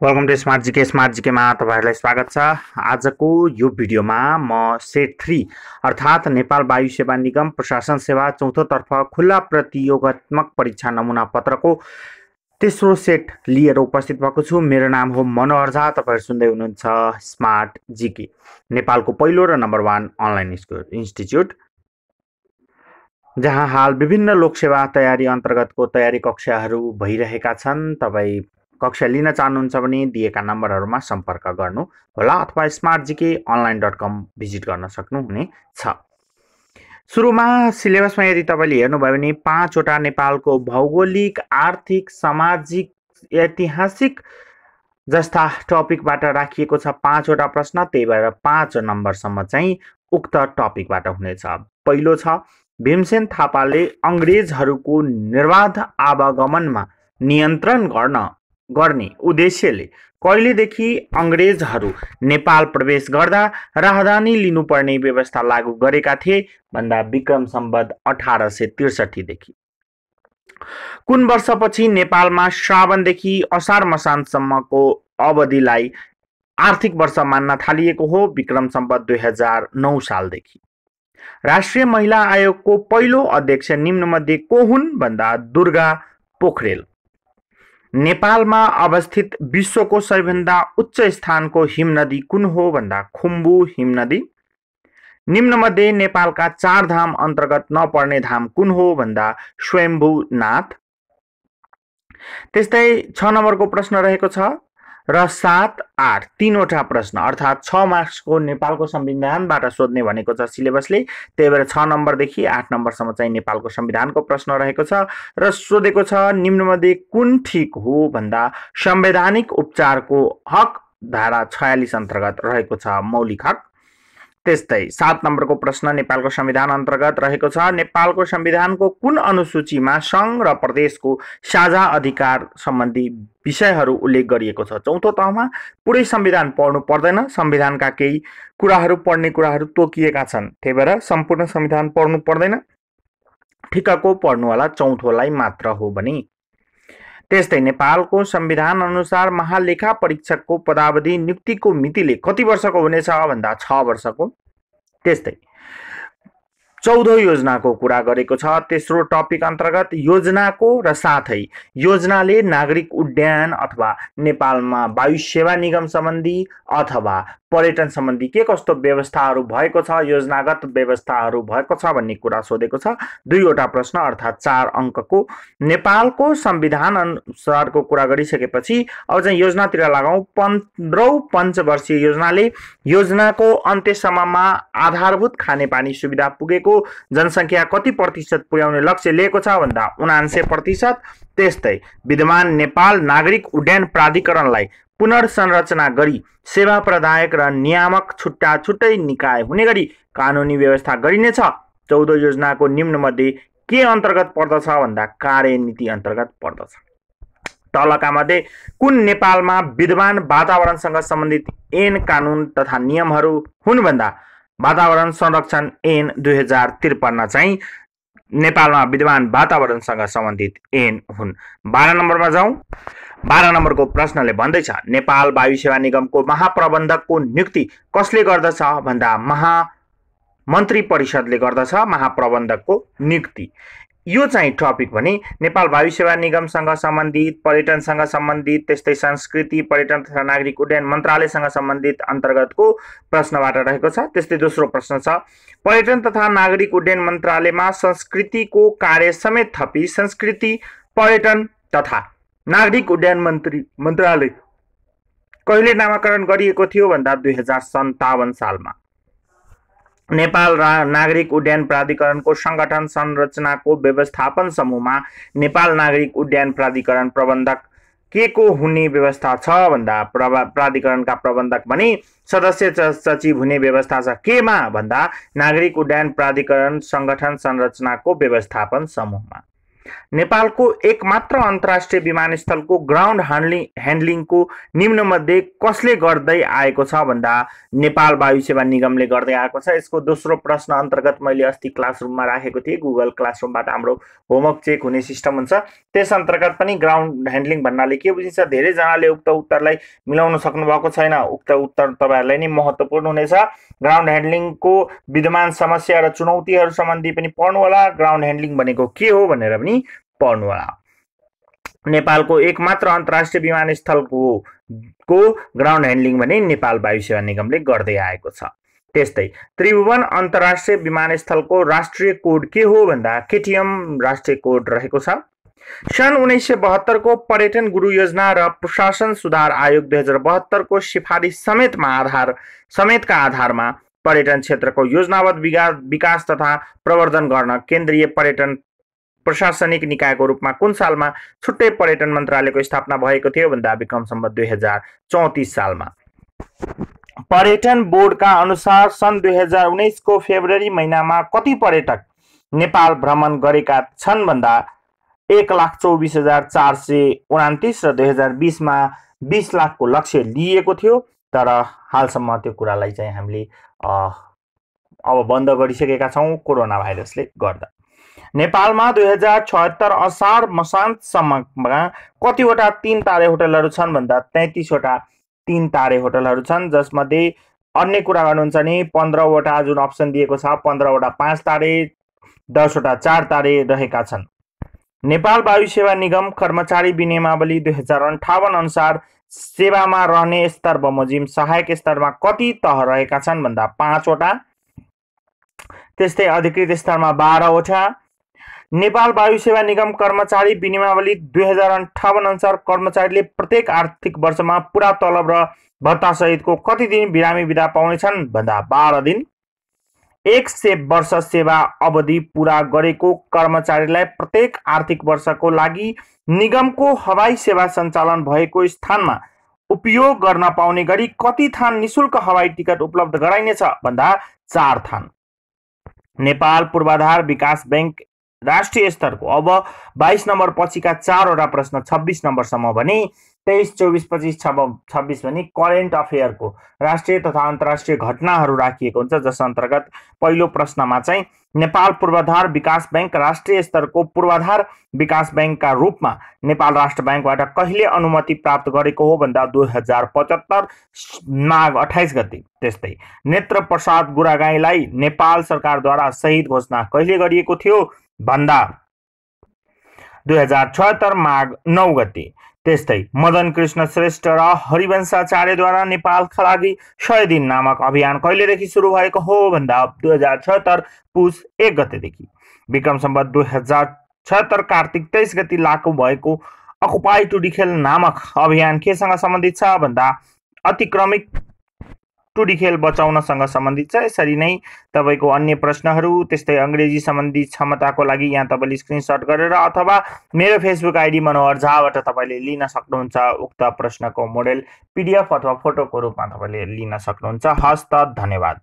Welcome to smart जीकेमा तपाईहरुलाई स्वागत छ। आजको यो भिडियोमा म सेट 3 अर्थात् नेपाल वायु सेवा निगम प्रशासन सेवा चौथो तर्फ खुल्ला प्रतियोगात्मक परीक्षा नमुना पत्रको तेस्रो सेट लिएर उपस्थित भएको छु। मेरो नाम हो मनोहर झा। तपाईहरु सुन्दै हुनुहुन्छ स्मार्ट जीके, नेपालको पहिलो र नम्बर 1 अनलाइन इन्स्टिट्युट, जहाँ हाल विभिन्न लोकसेवा तयारी अन्तर्गतको तयारी कक्षाहरू भइरहेका छन्। तपाई कक्षा लिन चाहनुहुन्छ भने दिएका नम्बरहरुमा सम्पर्क गर्नु होला अथवा smartgkonline.com भिजिट गर्न सक्नुहुनेछ। सुरुमा सिलेबसमा यदि तपाईले हेर्नुभयो भने 5 वटा नेपालको भौगोलिक, आर्थिक, सामाजिक, ऐतिहासिक जस्ता टपिकबाट राखिएको छ 5 वटा प्रश्न। त्यही भएर 5 नम्बरसम्म चाहिँ उक्त टपिकबाट हुनेछ। पहिलो छ भीमसेन थापाले अंग्रेजहरूको निर्बाध आवागमनमा नियन्त्रण गर्ने उद्देश्यले कहिलेदेखि अंग्रेजहरू नेपाल प्रवेश गर्दा राहदानी लिनुपर्ने व्यवस्था लागू गरेका थिए भन्दा विक्रम सम्वत 1863 देखि। कुन वर्षपछि नेपालमा श्रावणदेखि असार मसान्तसम्मको अवधिलाई आर्थिक वर्ष मान्न थालिएको हो? विक्रम सम्वत 2009 सालदेखि। राष्ट्रिय महिला आयोगको पहिलो अध्यक्ष निम्नमध्ये को हुन् भन्दा दुर्गा पोखरेल। नेपालमा अवस्थित विश्वको सबैभन्दा उच्च स्थानको हिमनदी कुन हो भन्दा खुम्बु हिमनदी। निम्नमध्ये नेपालका 4 धाम अन्तर्गत नपर्ने धाम कुन हो भन्दा स्वयम्भूनाथ। त्यस्तै 6 नम्बरको प्रश्न रहेको छ र 7, 8 तीनवटा प्रश्न अर्थात् 6 मार्क्सको नेपालको संविधानबाट सोध्ने भनेको छ सिलेबसले। त्यही भएर 6 नम्बरदेखि 8 नम्बरसम्म चाहिँ नेपालको संविधानको प्रश्न रहेको छ र सोधेको छ निम्नमध्ये कुन ठीक हो भन्दा संवैधानिक उपचारको हक धारा 46 अन्तर्गत रहेको छ मौलिक हक। त्यस्तै 7 नम्बरको प्रश्न नेपालको संविधान अन्तर्गत रहेको छ नेपालको संविधानको कुन अनुसूचीमा संघ र प्रदेशको साझा अधिकार सम्बन्धी विषयहरू उल्लेख गरिएको छ? चौथो तहमा पुरै संविधान पढ्नु पर्दैन, संविधानका केही कुराहरू पढ्ने कुराहरू तोकिएका छन्। त्यही भएर सम्पूर्ण संविधान पढ्नु पर्दैन, ठिक्कको पढ्नुवाला चौथोलाई मात्र हो भने। त्यस्तै नेपालको संविधान अनुसार महालेखा परीक्षकको पदावधि नियुक्तिको मितिले कति वर्षको हुनेछ भन्दा 6 वर्षको। त्यस्तै 14औं योजनाको कुरा गरेको छ तेस्रो टपिक अन्तर्गत। योजनाको र साथै योजनाले नागरिक उड्डयन अथवा नेपालमा वायु सेवा निगम सम्बन्धी अथवा पर्यटन सम्बन्धी के कस्तो व्यवस्थाहरू भएको छ, योजनागत व्यवस्थाहरू भएको छ भन्ने कुरा सोधेको छ। 2 वटा प्रश्न अर्थात् 4 अङ्कको। नेपालको संविधान अनुसारको कुरा गरिसकेपछि अब चाहिँ योजनातिर लगाउँ। 15औं पञ्चवर्षीय योजनाले योजनाको अन्त्यसम्ममा आधारभूत खानेपानी सुविधा पुगेको जनसङ्ख्या कति प्रतिशत पुर्याउने लक्ष्य लिएको छ भन्दा 79%। त्यस्तै विद्यमान नेपाल नागरिक उड्डयन प्राधिकरणलाई पुनर्संरचना गरी सेवा प्रदायक र नियामक छुट्टा छुट्टै निकाय हुने गरी कानुनी व्यवस्था गरिनेछ। 14 योजनाको निम्नमध्ये के अन्तर्गत पर्दछ भन्दा कार्यनीति अन्तर्गत पर्दछ। तलका मध्ये कुन नेपालमा विद्यमान वातावरणसँग सम्बन्धित ऐन कानुन तथा नियमहरू हुन् भन्दा वातावरण संरक्षण ऐन 2053 चाहिँ नेपालमा विद्यमान वातावरणसँग सम्बन्धित ऐन हुन्। 12 नम्बरमा जाउँ। 12 नम्बरको प्रश्नले भन्दैछ नेपाल वायु सेवा निगमको महाप्रबन्धकको नियुक्ति कसले गर्दछ भन्दा महामन्त्री परिषदले गर्दछ महाप्रबन्धकको नियुक्ति। यो चाहिँ टपिक भने नेपाल वायु सेवा निगमसँग सम्बन्धित, पर्यटनसँग सम्बन्धित, त्यस्तै संस्कृति पर्यटन तथा नागरिक उड्डयन मन्त्रालयसँग सम्बन्धित अन्तर्गतको प्रश्नबाट रहेको छ। त्यस्तै दोस्रो प्रश्न छ पर्यटन तथा नागरिक उड्डयन मन्त्रालयमा संस्कृतिको कार्य समेत थपी संस्कृति पर्यटन तथा नागरिक उड्डयन मन्त्रालय कहिले नामाकरण गरिएको थियो भन्दा 2057 सालमा। नेपाल नागरिक उड्डयन प्राधिकरणको संगठन संरचनाको व्यवस्थापन समूहमा नेपाल नागरिक उड्डयन प्राधिकरण प्रबन्धक के को हुने व्यवस्था छ भन्दा प्राधिकरणका प्रबन्धक भने सदस्य सचिव हुने व्यवस्था छ। केमा भन्दा नागरिक उड्डयन प्राधिकरण संगठन संरचनाको व्यवस्थापन समूहमा। नेपालको एकमात्र अन्तर्राष्ट्रिय विमानस्थलको ग्राउन्ड ह्यान्डलिङको निम्नमध्ये कसले गर्दै आएको छ भन्दा नेपाल वायु सेवा निगमले गर्दै आएको छ। यसको दोस्रो प्रश्न अन्तर्गत मैले अस्ति क्लासरुममा राखेको थिएँ। गुगल क्लासरुमबाट हाम्रो होमवर्क चेक हुने सिस्टम हुन्छ, त्यस अन्तर्गत पनि ग्राउन्ड ह्यान्डलिङ भन्नाले के बुझिन्छ? धेरैजनाले उक्त उत्तरलाई मिलाउन सक्नु भएको छैन। उक्त उत्तर तपाईँहरूलाई नै महत्त्वपूर्ण हुनेछ। ग्राउन्ड ह्यान्डलिङको विद्यमान समस्या र चुनौतीहरू सम्बन्धी पनि पढ्नु होला। ग्राउन्ड ह्यान्डलिङ भनेको के हो भनेर पनि पढ्नु होला। नेपालको एकमात्र अन्तर्राष्ट्रिय विमानस्थलको ग्राउन्ड ह्यान्डलिङ भने नेपाल वायु सेवा निगमले गर्दै आएको छ। त्यस्तै त्रिभुवन अन्तर्राष्ट्रिय विमानस्थलको राष्ट्रिय कोड के हो भन्दा केटीएम राष्ट्रिय कोड रहेको छ। सन् 1972 को पर्यटन गुरु योजना र प्रशासन सुधार आयोग 2072 को सिफारिस समेतका आधारमा पर्यटन क्षेत्रको योजनाबद्ध विकास तथा प्रवर्धन गर्न केन्द्रीय पर्यटन प्रशासनिक निकायको रूपमा कुन सालमा छुट्टै पर्यटन मन्त्रालयको स्थापना भएको थियो भन्दा विक्रम सम्वत 2034 सालमा। पर्यटन बोर्डका अनुसार सन् 2019 को फेब्रुअरी महिनामा कति पर्यटक नेपाल भ्रमण गरेका छन् भन्दा 1,24,429 र 2020 मा 20 लाखको लक्ष्य लिएको थियो। तर हालसम्म त्यो कुरालाई चाहिँ हामीले अब बन्द गरिसकेका छौँ कोरोना भाइरसले गर्दा। नेपालमा 2076 असार मसान्तसम्ममा कतिवटा 3 तारे होटलहरू छन् भन्दा 33 वटा 3 तारे होटलहरू छन्, जसमध्ये अन्य कुरा गर्नुहुन्छ भने 15 वटा जुन अप्सन दिएको छ 15 वटा 5 तारे, 10 वटा 4 तारे रहेका छन्। नेपाल वायु सेवा निगम कर्मचारी विनियमावली 2058 अनुसार सेवामा रहने स्तर बमोजिम सहायक स्तरमा कति तह रहेका छन् भन्दा 5 वटा। त्यस्तै अधिकृत स्तरमा 12 वटा। नेपाल वायु सेवा निगम कर्मचारी विनियमावली 2058 अनुसार कर्मचारीले प्रत्येक आर्थिक वर्षमा पूरा तलब र भत्ता सहितको कति दिन बिरामी बिदा पाउनेछन् भन्दा 12 दिन। 100 वर्ष सेवा अवधि पूरा गरेको कर्मचारीलाई प्रत्येक आर्थिक वर्षको लागि निगमको हवाई सेवा सञ्चालन भएको स्थानमा उपयोग गर्न पाउने गरी कति थान निशुल्क हवाई टिकट उपलब्ध गराइनेछ भन्दा 4 थान। नेपाल पूर्वाधार विकास बैंक राष्ट्रिय स्तरको अब 22 नम्बर पछिका 4 वटा प्रश्न 26 नम्बरसम्म भने 23, 24, 25, 26 भने करेन्ट अफेयरको राष्ट्रिय तथा अन्तर्राष्ट्रिय घटनाहरू राखिएको हुन्छ, जस अन्तर्गत पहिलो प्रश्नमा चाहिँ नेपाल पूर्वाधार विकास बैंक राष्ट्रिय स्तरको पूर्वाधार विकास बैंकका रूपमा नेपाल राष्ट्र बैंकबाट कहिले अनुमति प्राप्त गरेको हो भन्दा 2075 माघ 28 गते। त्यस्तै नेत्र प्रसाद गुरागाईँलाई नेपाल सरकारद्वारा शहीद घोषणा कहिले गरिएको थियो भन्दा 2076 माघ 9 गते। त्यस्तै मदन कृष्ण श्रेष्ठ र हरिवंशाचार्यद्वारा नेपालका लागि 100 दिन नामक अभियान कहिलेदेखि सुरु भएको हो भन्दा 2076 पुस 1 गतेदेखि। विक्रम सम्वत 2076 कार्तिक 23 गते लागू भएको अकुपाई टुडिखेल नामक अभियान केसँग सम्बन्धित छ भन्दा अतिक्रमित टुडिखेल बचाउनसँग सम्बन्धित छ। यसरी नै तपाईको अन्य प्रश्नहरू त्यस्तै अंग्रेजी सम्बन्धी क्षमताको लागि यहाँ तपाईले स्क्रिनशट गरेर अथवा मेरो फेसबुक आइडी मनोहर झाबाट तपाईले लिन सक्नुहुन्छ। उक्त प्रश्नको मोडेल पीडीएफ अथवा फोटोको रूपमा तपाईले लिन सक्नुहुन्छ। हस्त धन्यवाद।